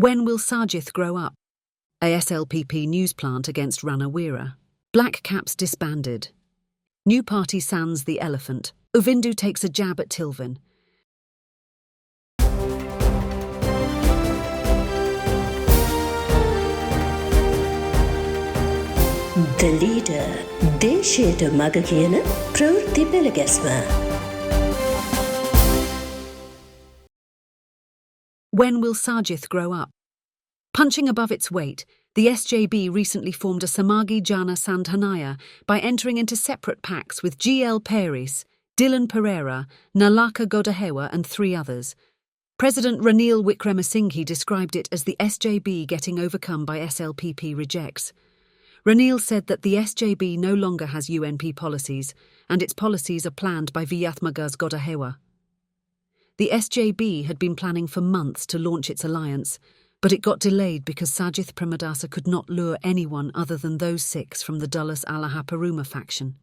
When will Sajith grow up? A SLPP news plant against Ranil. Blackcaps disbanded. New party sans the elephant. Uvindu takes a jab at Tilvyn. The leader, දේශයට මග කියන ප්‍රවෘත්ති පෙළගැස්ම. When will Sajith grow up? Punching above its weight, the SJB recently formed a Samagi Jana Sandhanaya by entering into separate pacts with GL Paris, Dylan Pereira, Nalaka Godahewa and 3 others. President Ranil Wickremesinghe described it as the SJB getting overcome by SLPP rejects. Ranil said that the SJB no longer has UNP policies, and its policies are planned by Viyathmagas Godahewa. The SJB had been planning for months to launch its alliance, but it got delayed because Sajith Premadasa could not lure anyone other than those 6 from the Dulles Alahaparuma faction.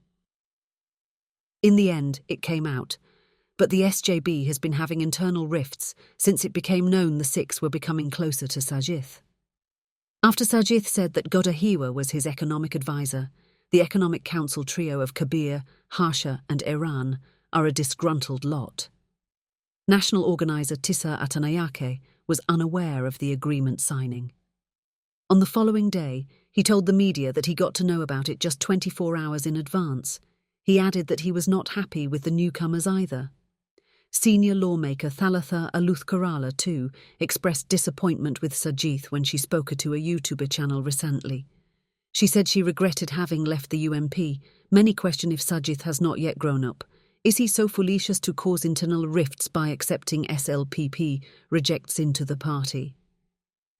In the end, it came out, but the SJB has been having internal rifts since it became known the 6 were becoming closer to Sajith. After Sajith said that Godahewa was his economic advisor, the Economic Council trio of Kabir, Harsha and Iran are a disgruntled lot. National organizer Tissa Atanayake was unaware of the agreement signing. On the following day, he told the media that he got to know about it just 24 hours in advance. He added that he was not happy with the newcomers either. Senior lawmaker Thalitha Aluthkarala, too, expressed disappointment with Sajith when she spoke to a YouTuber channel recently. She said she regretted having left the UMP. Many question if Sajith has not yet grown up. Is he so foolish as to cause internal rifts by accepting SLPP rejects into the party?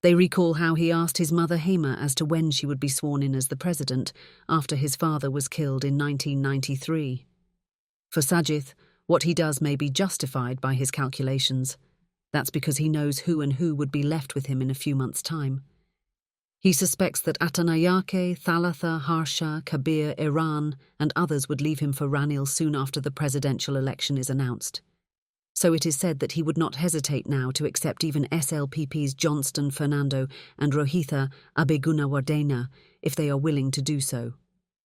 They recall how he asked his mother Hema as to when she would be sworn in as the president after his father was killed in 1993. For Sajith, what he does may be justified by his calculations. That's because he knows who would be left with him in a few months' time. He suspects that Atanayake, Thalitha, Harsha, Kabir, Iran and others would leave him for Ranil soon after the presidential election is announced. So it is said that he would not hesitate now to accept even SLPP's Johnston Fernando and Rohitha Abegunawardena if they are willing to do so.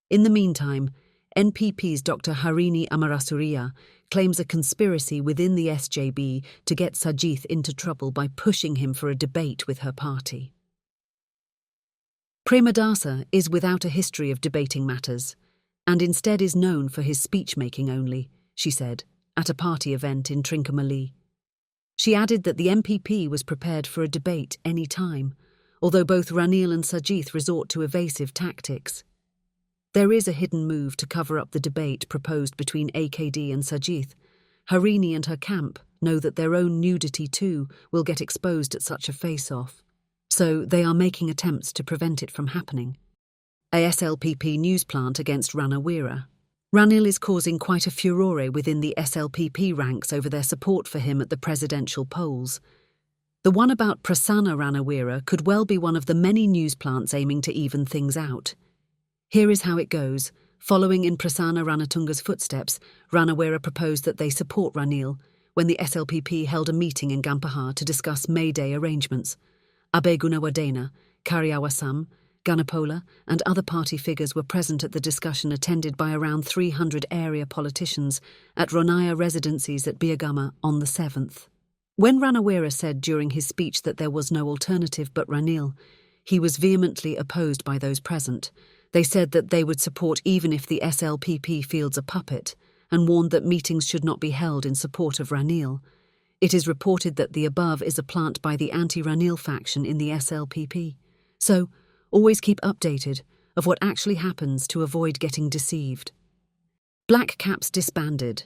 In the meantime, NPP's Dr. Harini Amarasuriya claims a conspiracy within the SJB to get Sajith into trouble by pushing him for a debate with her party. Premadasa is without a history of debating matters, and instead is known for his speech-making only, she said, at a party event in Trincomalee. She added that the MPP was prepared for a debate any time, although both Ranil and Sajith resort to evasive tactics. There is a hidden move to cover up the debate proposed between AKD and Sajith. Harini and her camp know that their own nudity too will get exposed at such a face-off, so they are making attempts to prevent it from happening. A SLPP news plant against Ranil. Ranil is causing quite a furore within the SLPP ranks over their support for him at the presidential polls. The one about Prasanna Ranil could well be one of the many news plants aiming to even things out. Here is how it goes. Following in Prasanna Ranatunga's footsteps, Ranil proposed that they support Ranil when the SLPP held a meeting in Gampaha to discuss May Day arrangements. Abegunawardena, Karyawasam, Ganapola and other party figures were present at the discussion attended by around 300 area politicians at Ronaya residencies at Biagama on the 7th. When Ranil said during his speech that there was no alternative but Ranil, he was vehemently opposed by those present. They said that they would support even if the SLPP fields a puppet, and warned that meetings should not be held in support of Ranil. It is reported that the above is a plant by the anti-Ranil faction in the SLPP. So, always keep updated of what actually happens to avoid getting deceived. Blackcaps disbanded.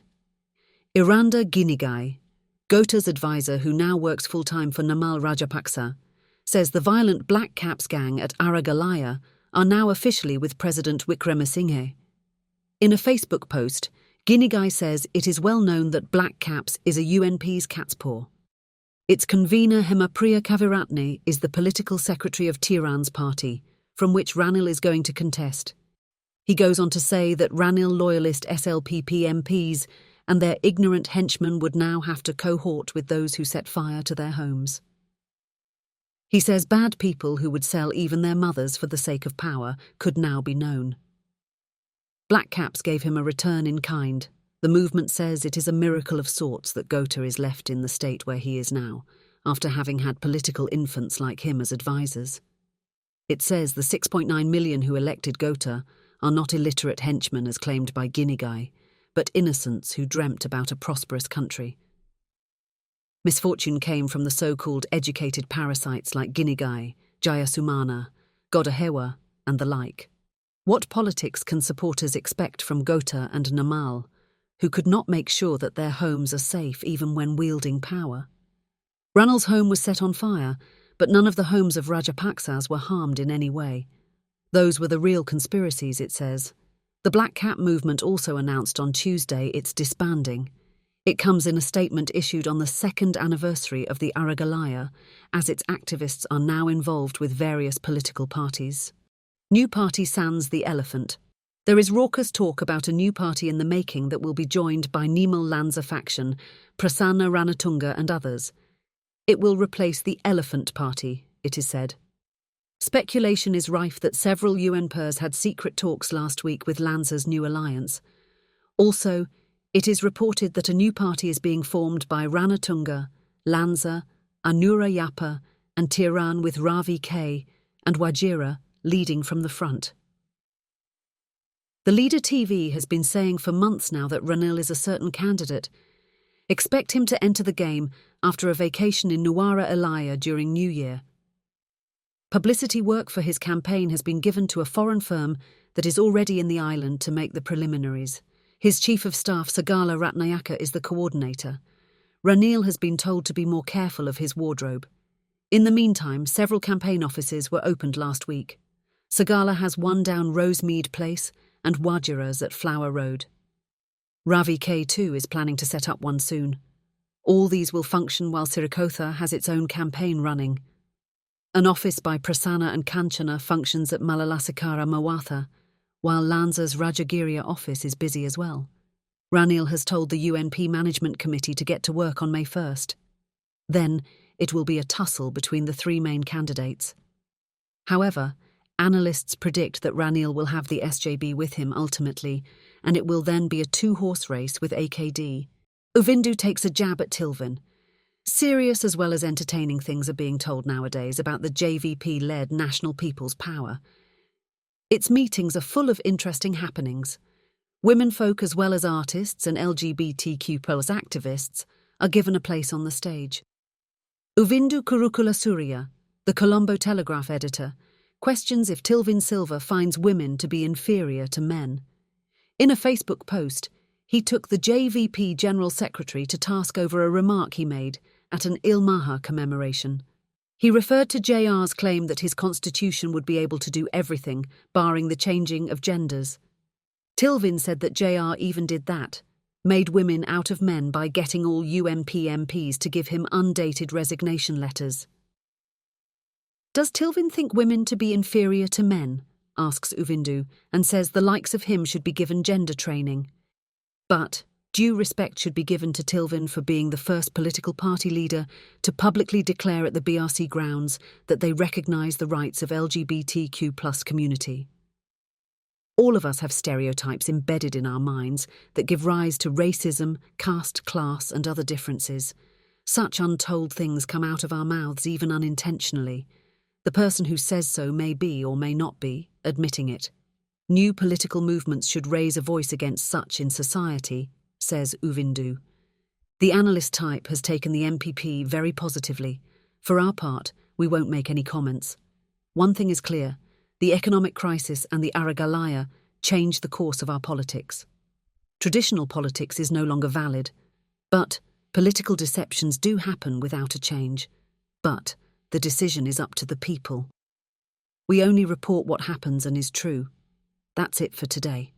Iranda Ginigai, Gota's advisor who now works full-time for Namal Rajapaksa, says the violent Blackcaps gang at Aragalaya are now officially with President Wickremesinghe. In a Facebook post, Ginigai says it is well known that Blackcaps is a UNP's cat's paw. Its convener Hemapriya Kaviratne is the political secretary of Tiran's party, from which Ranil is going to contest. He goes on to say that Ranil loyalist SLPP MPs and their ignorant henchmen would now have to cohort with those who set fire to their homes. He says bad people who would sell even their mothers for the sake of power could now be known. Blackcaps gave him a return in kind. The movement says it is a miracle of sorts that Gota is left in the state where he is now, after having had political infants like him as advisors. It says the 6.9 million who elected Gota are not illiterate henchmen as claimed by Guinigai, but innocents who dreamt about a prosperous country. Misfortune came from the so-called educated parasites like Guinigai, Jayasumana, Godahewa, and the like. What politics can supporters expect from Gota and Namal, who could not make sure that their homes are safe even when wielding power? Ranil's home was set on fire, but none of the homes of Rajapaksas were harmed in any way. Those were the real conspiracies, it says. The Black Cap movement also announced on Tuesday its disbanding. It comes in a statement issued on the 2nd anniversary of the Aragalaya, as its activists are now involved with various political parties. New party sans the elephant. There is raucous talk about a new party in the making that will be joined by Nimal Lanza faction, Prasanna Ranatunga and others. It will replace the Elephant Party, it is said. Speculation is rife that several UNPers had secret talks last week with Lanza's new alliance. Also, it is reported that a new party is being formed by Ranatunga, Lanza, Anura Yapa, and Tiran with Ravi K. and Wajira leading from the front. The Leader TV has been saying for months now that Ranil is a certain candidate. Expect him to enter the game after a vacation in Nuwara Elaya during New Year. Publicity work for his campaign has been given to a foreign firm that is already in the island to make the preliminaries. His chief of staff, Sagala Ratnayaka, is the coordinator. Ranil has been told to be more careful of his wardrobe. In the meantime, several campaign offices were opened last week. Sagala has one down Rosemead Place and Wajira's at Flower Road. Ravi K2 is planning to set up one soon. All these will function while Sirikotha has its own campaign running. An office by Prasanna and Kanchana functions at Malalasikara Mawatha, while Lanza's Rajagiriya office is busy as well. Ranil has told the UNP Management Committee to get to work on May 1st. Then, it will be a tussle between the three main candidates. However, analysts predict that Ranil will have the SJB with him ultimately, and it will then be a two-horse race with AKD. Uvindu takes a jab at Tilvyn. Serious as well as entertaining things are being told nowadays about the JVP-led National People's Power. Its meetings are full of interesting happenings. Womenfolk as well as artists and LGBTQ+ activists are given a place on the stage. Uvindu Kurukula Surya, the Colombo Telegraph editor, questions if Tilvyn Silva finds women to be inferior to men. In a Facebook post, he took the JVP General Secretary to task over a remark he made at an Ilmaha commemoration. He referred to JR's claim that his constitution would be able to do everything, barring the changing of genders. Tilvyn said that JR even did that, made women out of men by getting all UNP MPs to give him undated resignation letters. Does Tilvyn think women to be inferior to men? Asks Uvindu, and says the likes of him should be given gender training. But due respect should be given to Tilvyn for being the first political party leader to publicly declare at the BRC grounds that they recognise the rights of LGBTQ+ community. All of us have stereotypes embedded in our minds that give rise to racism, caste, class, and other differences. Such untold things come out of our mouths even unintentionally. The person who says so may be or may not be admitting it. New political movements should raise a voice against such in society, says Uvindu. The analyst type has taken the MPP very positively. For our part, we won't make any comments. One thing is clear, the economic crisis and the Aragalaya changed the course of our politics. Traditional politics is no longer valid, but political deceptions do happen without a change. But the decision is up to the people. We only report what happens and is true. That's it for today.